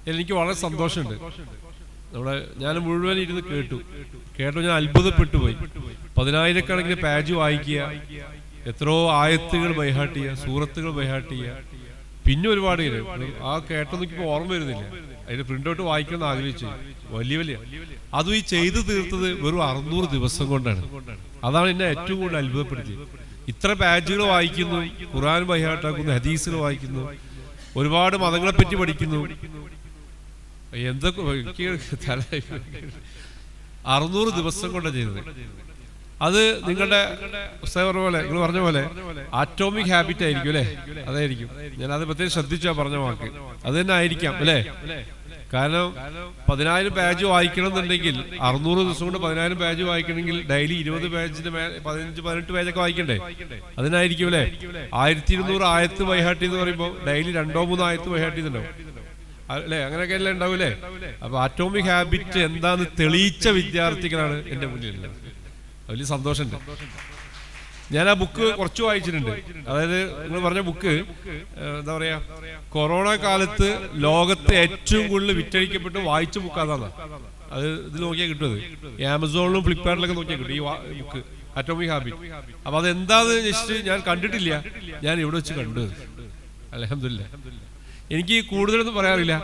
എനിക്ക് വളരെ സന്തോഷമുണ്ട്. ഞാൻ മുഴുവൻ ഇരുന്ന് കേട്ടു ഞാൻ അത്ഭുതപ്പെട്ടു പോയി. 10,000-കണക്കിന് പേജ് വായിക്കുക, എത്രയോ ആയത്തുകൾ ബൈഹാട്ട് ചെയ്യുക, സൂറത്തുകൾ ബൈഹാട്ട് ചെയ്യുക, പിന്നെ ഒരുപാട് ആ കേട്ടോ നോക്കിയപ്പോൾ ഓർമ്മ വരുന്നില്ല. അതിന്റെ പ്രിന്റ് ഔട്ട് വായിക്കണമെന്ന് ആഗ്രഹിച്ചു. വലിയ അതും ഈ ചെയ്തു തീർത്തത് വെറും 600 ദിവസം കൊണ്ടാണ്. അതാണ് എന്നെ ഏറ്റവും കൂടുതൽ അത്ഭുതപ്പെടുത്തിയത്. ഇത്ര പേജുകൾ വായിക്കുന്നു, ഖുർആൻ ബൈഹാട്ടാക്കുന്നു, ഹദീസുകൾ വായിക്കുന്നു, ഒരുപാട് മതങ്ങളെ പറ്റി പഠിക്കുന്നു. എന്തൊക്കെ 600 ദിവസം കൊണ്ടാണ് ചെയ്തത്. അത് നിങ്ങളുടെ പോലെ നിങ്ങൾ പറഞ്ഞ പോലെ ആറ്റോമിക് ഹാബിറ്റ് ആയിരിക്കും അല്ലെ? അതായിരിക്കും. ഞാൻ അത് പ്രത്യേകം ശ്രദ്ധിച്ചാ പറഞ്ഞ വാക്ക്. അത് തന്നെ ആയിരിക്കാം അല്ലെ? കാരണം 10,000 പേജ് വായിക്കണം എന്നുണ്ടെങ്കിൽ 600 ദിവസം കൊണ്ട് 10,000 പേജ് വായിക്കണമെങ്കിൽ ഡെയിലി 20 പേജിന്റെ 15-18 പേജൊക്കെ വായിക്കണ്ടേ? അതിനായിരിക്കും അല്ലെ? 1200 ആയത്ത് ബൈഹാട്ടി എന്ന് പറയുമ്പോൾ ഡെയിലി 2-3 ആയത്ത് ബൈഹാട്ടി ചെയ്യുന്നുണ്ടാവും അല്ലെ? അങ്ങനെയൊക്കെ എല്ലാം ഉണ്ടാവൂലേ? അപ്പൊ ആറ്റോമിക് ഹാബിറ്റ് എന്താന്ന് തെളിയിച്ച വിദ്യാർത്ഥികളാണ് എന്റെ മുന്നിലുള്ളത്. വലിയ സന്തോഷമുണ്ട്. ഞാൻ ആ ബുക്ക് കുറച്ച് വായിച്ചിട്ടുണ്ട്. അതായത് നിങ്ങൾ പറഞ്ഞ ബുക്ക് എന്താ പറയാ, കൊറോണ കാലത്ത് ലോകത്തെ ഏറ്റവും കൂടുതൽ വിറ്റഴിക്കപ്പെട്ട് വായിച്ച ബുക്ക് അതാണ്. അത് ഇതിൽ നോക്കിയാൽ കിട്ടും. ആമസോണിലും ഫ്ലിപ്കാർട്ടിലൊക്കെ നോക്കിയാൽ കിട്ടും ഈ ബുക്ക് ആറ്റോമിക് ഹാബിറ്റ്. അപ്പൊ അതെന്താന്ന് വെച്ചിട്ട് ഞാൻ കണ്ടിട്ടില്ല, ഞാൻ ഇവിടെ വെച്ച് കണ്ടത്. അൽഹംദുലില്ലാ. എനിക്ക് കൂടുതലൊന്നും പറയാറില്ല.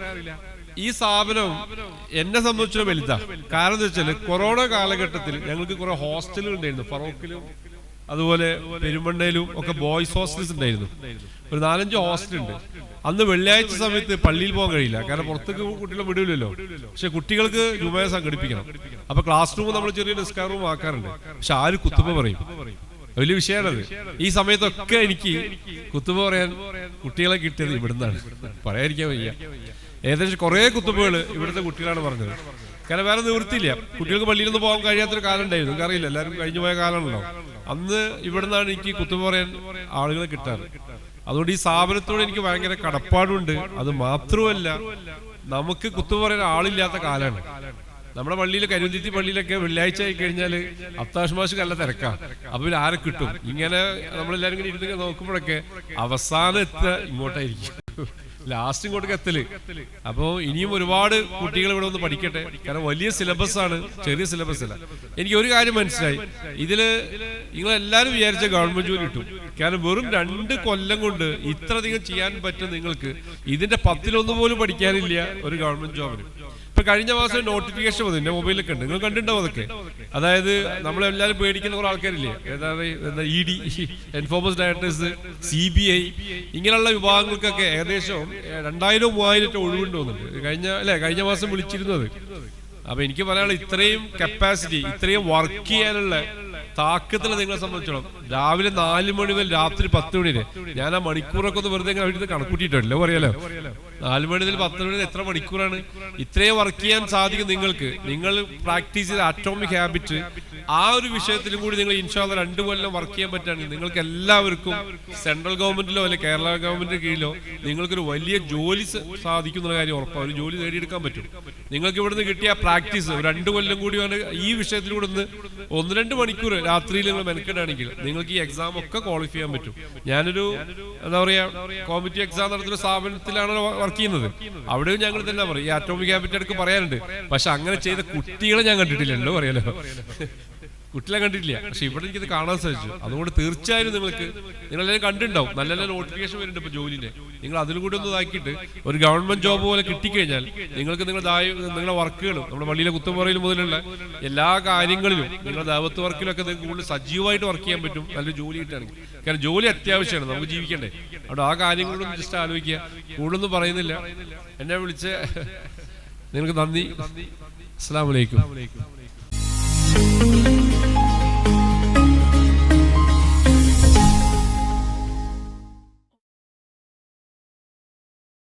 ഈ സ്ഥാപനം എന്നെ സംബന്ധിച്ചിടത്തോളം വലുതാ. കാരണം എന്താ വെച്ചാൽ കൊറോണ കാലഘട്ടത്തിൽ ഞങ്ങൾക്ക് കുറെ ഹോസ്റ്റലുകൾ ഉണ്ടായിരുന്നു. ഫറോക്കിലും അതുപോലെ പെരുമണ്ണയിലും ഒക്കെ ബോയ്സ് ഹോസ്റ്റൽസ് ഉണ്ടായിരുന്നു. ഒരു 4-5 ഹോസ്റ്റലുണ്ട്. അന്ന് വെള്ളിയാഴ്ച സമയത്ത് പള്ളിയിൽ പോകാൻ കഴിയില്ല, കാരണം പുറത്തേക്ക് കുട്ടികളെ വിടില്ലല്ലോ. പക്ഷെ കുട്ടികൾക്ക് ജുമഅ സംഘടിപ്പിക്കണം. അപ്പൊ ക്ലാസ് റൂം നമ്മൾ ചെറിയ നിസ്കാര റൂം ആക്കാറുണ്ട്. പക്ഷെ ആര് കുത്തുബ പറയും, വലിയ വിഷയമാണത്. ഈ സമയത്തൊക്കെ എനിക്ക് കുത്തുബ പറയാൻ കുട്ടികളെ കിട്ടിയത് ഇവിടുന്നാണ്. പറയാതിരിക്കാൻ വയ്യ. ഏകദേശം കുറെ കുത്തുബകൾ ഇവിടുത്തെ കുട്ടികളാണ് പറഞ്ഞത്. കാരണം വേറെ നിവൃത്തിയില്ല. കുട്ടികൾക്ക് പള്ളിയിലൊന്നും പോകാൻ കഴിയാത്തൊരു കാലം ഉണ്ടായിരുന്നു. നിങ്ങൾക്ക് അറിയില്ല, എല്ലാവരും കഴിഞ്ഞു പോയ കാലമാണല്ലോ. അന്ന് ഇവിടുന്നാണ് എനിക്ക് കുത്തുബ പറയാൻ ആളുകളെ കിട്ടാറ്. അതുകൊണ്ട് ഈ സ്ഥാപനത്തോട് എനിക്ക് ഭയങ്കര കടപ്പാടുണ്ട്. അത് മാത്രമല്ല, നമുക്ക് കുത്തുബ പറയാൻ ആളില്ലാത്ത കാലമാണ്. നമ്മുടെ പള്ളിയിൽ കരുന്തിത്തി പള്ളിയിലൊക്കെ വെള്ളിയാഴ്ച ആയി കഴിഞ്ഞാല് അത്താഷ് മാഷ് നല്ല തിരക്കാ. അപ്പൊ പിന്നെ ആരെ കിട്ടും? ഇങ്ങനെ നമ്മളെല്ലാരും ഇങ്ങനെ ഇരുന്ന് നോക്കുമ്പോഴൊക്കെ അവസാനം ഇങ്ങോട്ടായിരിക്കും, ലാസ്റ്റ് ഇങ്ങോട്ടേക്ക് എത്തല്. അപ്പോ ഇനിയും ഒരുപാട് കുട്ടികൾ ഇവിടെ ഒന്ന് പഠിക്കട്ടെ. കാരണം വലിയ സിലബസ് ആണ്, ചെറിയ സിലബസ് അല്ല. എനിക്ക് ഒരു കാര്യം മനസ്സിലായി, ഇതില് നിങ്ങളെല്ലാരും വിചാരിച്ച ഗവൺമെന്റ് ജോലി കിട്ടും. കാരണം വെറും 2 കൊല്ലം കൊണ്ട് ഇത്രയധികം ചെയ്യാൻ പറ്റും നിങ്ങൾക്ക്. ഇതിന്റെ 10-1 പോലും പഠിക്കാനില്ല ഒരു ഗവൺമെന്റ് ജോബിന്. ഇപ്പൊ കഴിഞ്ഞ മാസം നോട്ടിഫിക്കേഷൻ വന്നു, എന്റെ മൊബൈലൊക്കെ ഉണ്ട്, നിങ്ങൾ കണ്ടിട്ടുണ്ടാവും അതൊക്കെ. അതായത് നമ്മളെല്ലാരും പേടിക്കുന്ന കുറെ ആൾക്കാരില്ലേ, എന്താ ED, എൻഫോഴ്സ്മെന്റ് ഡയറക്ടേഴ്സ്, CBI, ഇങ്ങനെയുള്ള വിഭാഗങ്ങൾക്കൊക്കെ ഏകദേശം 2000-3000 ഒഴിവുണ്ട് തോന്നുന്നുണ്ട്. കഴിഞ്ഞ മാസം വിളിച്ചിരുന്നത്. അപ്പൊ എനിക്ക് പറയാനുള്ള ഇത്രയും കപ്പാസിറ്റി, ഇത്രയും വർക്ക് ചെയ്യാനുള്ള താക്കത്തിൽ നിങ്ങളെ സംബന്ധിച്ചോളം രാവിലെ 4 മണി മുതൽ രാത്രി 10 മണി വരെ ഞാൻ ആ മണിക്കൂറൊക്കെ ഒന്ന് വെറുതെ വീട്ടിൽ കണക്കൂട്ടിയിട്ടല്ലോ, പറയാലോ. 4 മണി മുതൽ 10 മണി വരെ എത്ര മണിക്കൂറാണ്? ഇത്രയും വർക്ക് ചെയ്യാൻ സാധിക്കും നിങ്ങൾക്ക്. നിങ്ങൾ പ്രാക്ടീസ് ചെയ്ത ആറ്റോമിക് ഹാബിറ്റ് ആ ഒരു വിഷയത്തിലും കൂടി നിങ്ങൾ ഇൻഷാ അല്ലാഹ് 2 കൊല്ലം വർക്ക് ചെയ്യാൻ പറ്റുകയാണെങ്കിൽ നിങ്ങൾക്ക് എല്ലാവർക്കും സെൻട്രൽ ഗവൺമെന്റിലോ അല്ലെങ്കിൽ കേരള ഗവൺമെന്റിന്റെ കീഴിലോ നിങ്ങൾക്കൊരു വലിയ ജോലി സാധിക്കുന്ന കാര്യം ഉറപ്പാണ്. ഒരു ജോലി നേടിയെടുക്കാൻ പറ്റും. നിങ്ങൾക്ക് ഇവിടുന്ന് കിട്ടിയ പ്രാക്ടീസ് 2 കൊല്ലം കൂടി ഈ വിഷയത്തിലൂടെ 1-2 മണിക്കൂർ രാത്രിയിൽ നിങ്ങൾ മെനക്കെടാണെങ്കിൽ നിങ്ങൾക്ക് ഈ എക്സാം ഒക്കെ ക്വാളിഫൈ ചെയ്യാൻ പറ്റും. ഞാനൊരു എന്താ പറയാ കോമ്പറ്റീവ് എക്സാം നടത്തുന്ന സ്ഥാപനത്തിലാണ് വർക്ക് ചെയ്യുന്നത്. അവിടെയും ഞങ്ങൾ തന്നെ പറയും ഈ ആറ്റോമിക് ഹാബിറ്റ് എടുക്ക് പറയാനുണ്ട്. പക്ഷെ അങ്ങനെ ചെയ്ത കുട്ടികളെ ഞാൻ കണ്ടിട്ടില്ലല്ലോ, പറയാലോ. കുട്ടികളെ കണ്ടിട്ടില്ല. പക്ഷെ ഇവിടെ എനിക്കത് കാണാൻ സാധിച്ചു. അതുകൊണ്ട് തീർച്ചയായും നിങ്ങളെല്ലാം കണ്ടിട്ടുണ്ടാവും. നല്ല നല്ല നോട്ടിഫിക്കേഷൻ വരുന്നുണ്ട് ഇപ്പൊ ജോലിന്റെ. നിങ്ങൾ അതിലും കൂടി ഒന്ന് ഇതാക്കിയിട്ട് ഒരു ഗവൺമെന്റ് ജോബ് പോലെ കിട്ടിക്കഴിഞ്ഞാൽ നിങ്ങൾക്ക് നിങ്ങളുടെ വർക്കുകളും നമ്മുടെ പള്ളിയിലെ കുത്തുമുറയിൽ മുതലുള്ള എല്ലാ കാര്യങ്ങളിലും നിങ്ങളുടെ ദാവത്ത് വർക്കിലൊക്കെ നിങ്ങൾക്ക് കൂടുതൽ സജീവമായിട്ട് വർക്ക് ചെയ്യാൻ പറ്റും, നല്ല ജോലി കിട്ടുകയാണെങ്കിൽ. കാരണം ജോലി അത്യാവശ്യമാണ്, നമുക്ക് ജീവിക്കണ്ടേ. അവിടെ ആ കാര്യങ്ങളൊന്നും ജസ്റ്റ് ആലോചിക്കുക. കൂടുതലൊന്നും പറയുന്നില്ല. എന്നെ വിളിച്ച് നിങ്ങൾക്ക് നന്ദി. അസ്സലാമു അലൈക്കും.